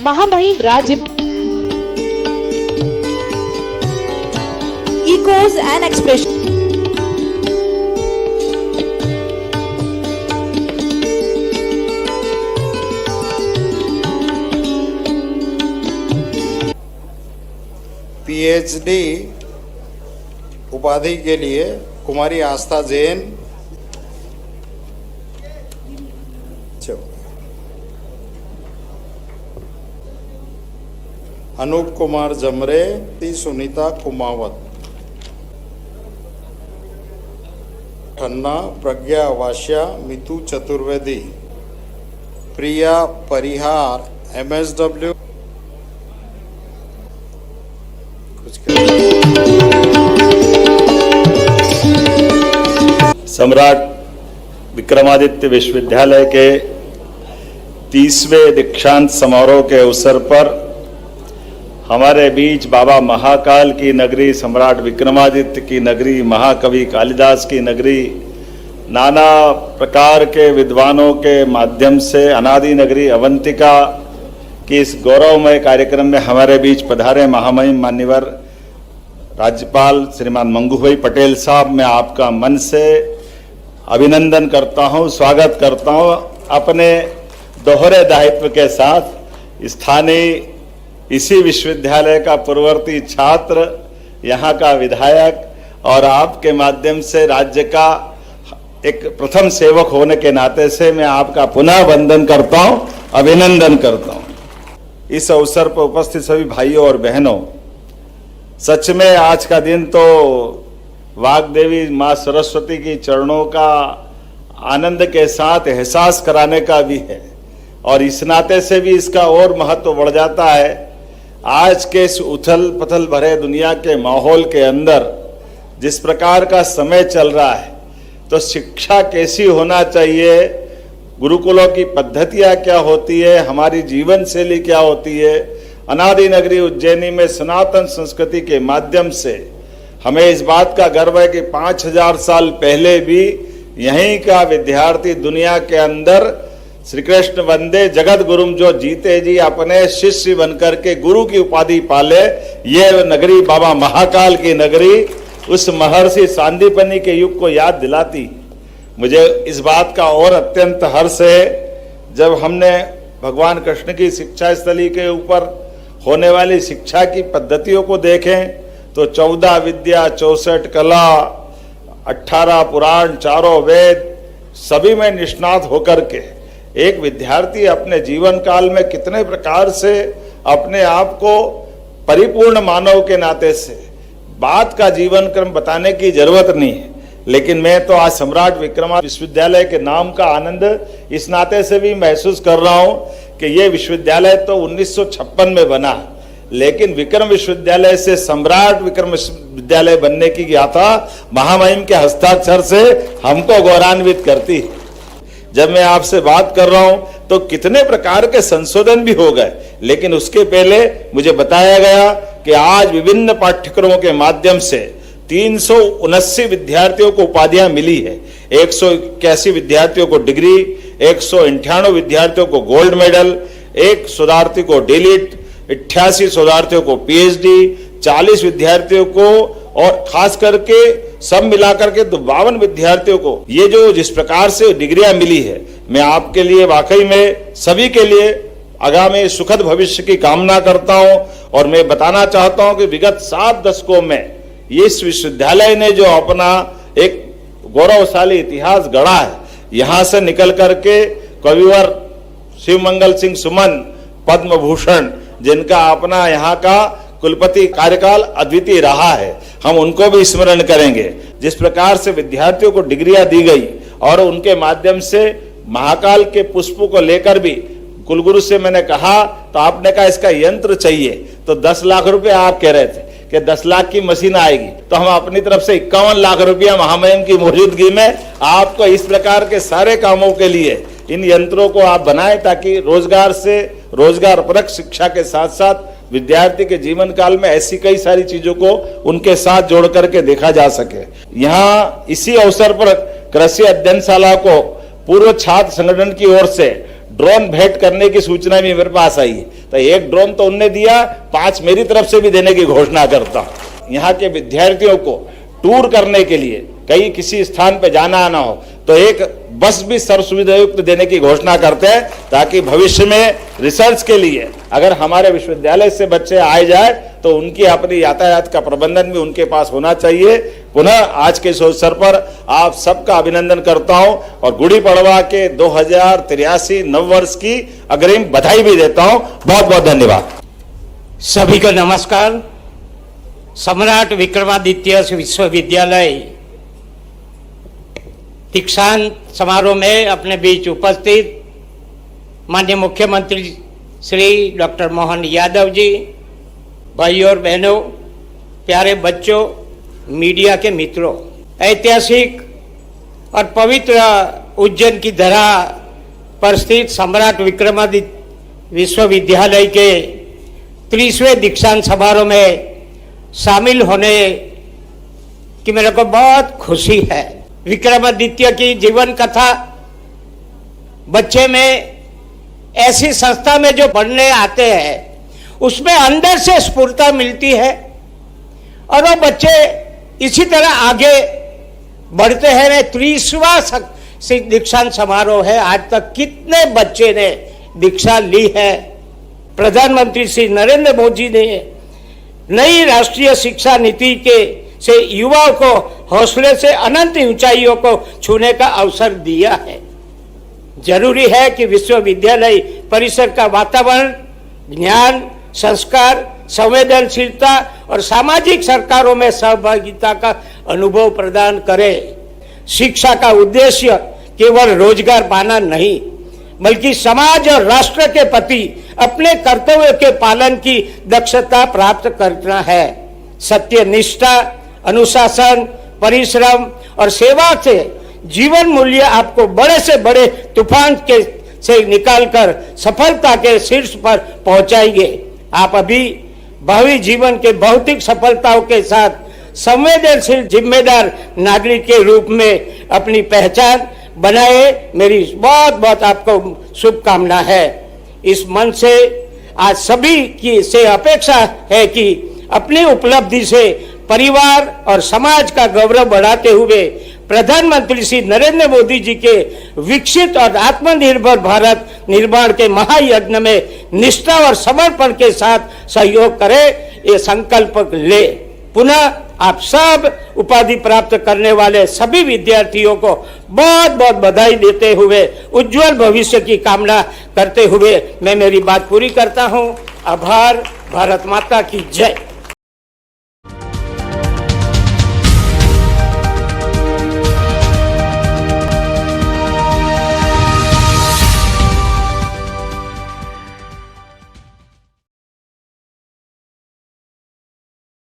महामहिम राज्य echoes and expression. PhD उपाधि के लिए कुमारी आस्था जैन, अनूप कुमार जमरे, सुनीता कुमावत, खन्ना प्रज्ञा वाश्या, मितु चतुर्वेदी, प्रिया परिहार, MSW। सम्राट विक्रमादित्य विश्वविद्यालय के 30वें दीक्षांत समारोह के अवसर पर हमारे बीच बाबा महाकाल की नगरी, सम्राट विक्रमादित्य की नगरी, महाकवि कालिदास की नगरी, नाना प्रकार के विद्वानों के माध्यम से अनादि नगरी अवंतिका की इस गौरवमय कार्यक्रम में हमारे बीच पधारे महामहिम मान्यवर राज्यपाल श्रीमान मंगूभाई पटेल साहब, मैं आपका मन से अभिनंदन करता हूं, स्वागत करता हूं। अपने दोहरे दायित्व के साथ स्थानीय इसी विश्वविद्यालय का पूर्ववर्ती छात्र, यहाँ का विधायक और आपके माध्यम से राज्य का एक प्रथम सेवक होने के नाते से मैं आपका पुनः वंदन करता हूं, अभिनंदन करता हूं। इस अवसर पर उपस्थित सभी भाइयों और बहनों, सच में आज का दिन तो वाग्देवी माँ सरस्वती की चरणों का आनंद के साथ एहसास कराने का भी है और इस नाते से भी इसका और महत्व बढ़ जाता है। आज के इस उथल पथल भरे दुनिया के माहौल के अंदर जिस प्रकार का समय चल रहा है, तो शिक्षा कैसी होना चाहिए, गुरुकुलों की पद्धतियां क्या होती है, हमारी जीवन शैली क्या होती है, अनादि नगरी उज्जैनी में सनातन संस्कृति के माध्यम से हमें इस बात का गर्व है कि 5000 साल पहले भी यहीं का विद्यार्थी दुनिया के अंदर श्री कृष्ण वंदे जगत गुरुम जो जीते जी अपने शिष्य बनकर के गुरु की उपाधि पाले। ये नगरी बाबा महाकाल की नगरी उस महर्षि सांदीपनि के युग को याद दिलाती। मुझे इस बात का और अत्यंत हर्ष है जब हमने भगवान कृष्ण की शिक्षा स्थली के ऊपर होने वाली शिक्षा की पद्धतियों को देखें तो 14 विद्या, 64 कला, 18 पुराण, 4 वेद, सभी में निष्णात होकर के एक विद्यार्थी अपने जीवन काल में कितने प्रकार से अपने आप को परिपूर्ण मानव के नाते से बात का जीवन क्रम बताने की जरूरत नहीं है। लेकिन मैं तो आज सम्राट विक्रमादित्य विश्वविद्यालय के नाम का आनंद इस नाते से भी महसूस कर रहा हूं कि ये विश्वविद्यालय तो 1956 में बना, लेकिन विक्रम विश्वविद्यालय से सम्राट विक्रम विश्वविद्यालय बनने की गाथा महामहिम के हस्ताक्षर से हमको गौरवान्वित करती है। जब मैं आपसे बात कर रहा हूं तो कितने प्रकार के संशोधन भी हो गए, लेकिन उसके पहले मुझे बताया गया कि आज विभिन्न पाठ्यक्रमों के माध्यम से 379 विद्यार्थियों को उपाधियां मिली है। 181 विद्यार्थियों को डिग्री, 198 विद्यार्थियों को गोल्ड मेडल, 1 शोधार्थी को डीलिट, 88 शोधार्थियों को पीएचडी, 40 विद्यार्थियों को और खास करके सब मिलाकर के 52 विद्यार्थियों को ये जो जिस प्रकार से डिग्रियां मिली है, मैं आपके लिए वाकई में सभी के लिए आगामी सुखद भविष्य की कामना करता हूं। और मैं बताना चाहता हूं कि विगत 7 दशकों में इस विश्वविद्यालय ने जो अपना एक गौरवशाली इतिहास गढ़ा है, यहां से निकल करके कविवर शिवमंगल सिंह सुमन पद्म भूषण, जिनका अपना यहाँ का कुलपति कार्यकाल अद्वितीय रहा है, हम उनको भी स्मरण करेंगे। जिस प्रकार से विद्यार्थियों को डिग्रियां दी गई और उनके माध्यम से महाकाल के पुष्पों को लेकर भी कुलगुरु से मैंने कहा तो आपने कहा इसका यंत्र चाहिए, तो 10 लाख रुपए आप कह रहे थे कि 10 लाख की मशीन आएगी, तो हम अपनी तरफ से 51 लाख रुपया महामहिम की मौजूदगी में आपको इस प्रकार के सारे कामों के लिए इन यंत्रों को आप बनाएं ताकि रोजगार से रोजगार परक शिक्षा के साथ साथ विद्यार्थी के जीवन काल में ऐसी कई सारी चीजों को उनके साथ जोड़ करके देखा जा सके। यहाँ इसी अवसर पर कृषि अध्ययनशाला को पूर्व छात्र संगठन की ओर से ड्रोन भेंट करने की सूचना भी मेरे पास आई है। तो एक ड्रोन तो उनने दिया, 5 मेरी तरफ से भी देने की घोषणा करता हूं। यहाँ के विद्यार्थियों को टूर करने के लिए कहीं किसी स्थान पे जाना आना हो तो एक बस भी सर्व सुविधा युक्त देने की घोषणा करते हैं, ताकि भविष्य में रिसर्च के लिए अगर हमारे विश्वविद्यालय से बच्चे आए जाए तो उनकी अपनी यातायात का प्रबंधन भी उनके पास होना चाहिए। पुनः आज के इस अवसर पर आप सबका अभिनंदन करता हूं और गुड़ी पड़वा के 2083 नववर्ष की अग्रिम बधाई भी देता हूं। बहुत बहुत धन्यवाद। सभी को नमस्कार। सम्राट विक्रमादित्य विश्वविद्यालय दीक्षांत समारोह में अपने बीच उपस्थित माननीय मुख्यमंत्री श्री डॉक्टर मोहन यादव जी, भाइयों और बहनों, प्यारे बच्चों, मीडिया के मित्रों, ऐतिहासिक और पवित्र उज्जैन की धरा पर स्थित सम्राट विक्रमादित्य विश्वविद्यालय के 30वें दीक्षांत समारोह में शामिल होने की मेरे को बहुत खुशी है। विक्रमादित्य की जीवन कथा बच्चे में ऐसी संस्था में जो पढ़ने आते हैं उसमें अंदर से स्फूर्ति मिलती है और वो बच्चे इसी तरह आगे बढ़ते हैं। 30वां दीक्षांत समारोह है। आज तक कितने बच्चे ने दीक्षा ली है। प्रधानमंत्री श्री नरेंद्र मोदी ने नई राष्ट्रीय शिक्षा नीति के से युवाओं को हौसले से अनंत ऊंचाइयों को छूने का अवसर दिया है। जरूरी है कि विश्वविद्यालय परिसर का वातावरण ज्ञान, संस्कार, संवेदनशीलता और सामाजिक सरकारों में सहभागिता का अनुभव प्रदान करे। शिक्षा का उद्देश्य केवल रोजगार पाना नहीं, बल्कि समाज और राष्ट्र के प्रति अपने कर्तव्य के पालन की दक्षता प्राप्त करना है। सत्य, निष्ठा, अनुशासन, परिश्रम और सेवा से जीवन मूल्य आपको बड़े से बड़े तूफान के से निकालकर सफलता के शीर्ष पर पहुंचाएंगे। आप अभी भावी जीवन के भौतिक सफलताओं के साथ संवेदनशील जिम्मेदार नागरिक के रूप में अपनी पहचान बनाए। मेरी बहुत बहुत आपको शुभकामना है। इस मन से आज सभी की से अपेक्षा है कि अपनी उपलब्धि से परिवार और समाज का गौरव बढ़ाते हुए प्रधानमंत्री श्री नरेंद्र मोदी जी के विकसित और आत्मनिर्भर भारत निर्माण के महायज्ञ में निष्ठा और समर्पण के साथ सहयोग करें, ये संकल्प ले। पुनः आप सब उपाधि प्राप्त करने वाले सभी विद्यार्थियों को बहुत बहुत बधाई देते हुए उज्जवल भविष्य की कामना करते हुए मैं मेरी बात पूरी करता हूं। आभार। भारत माता की जय।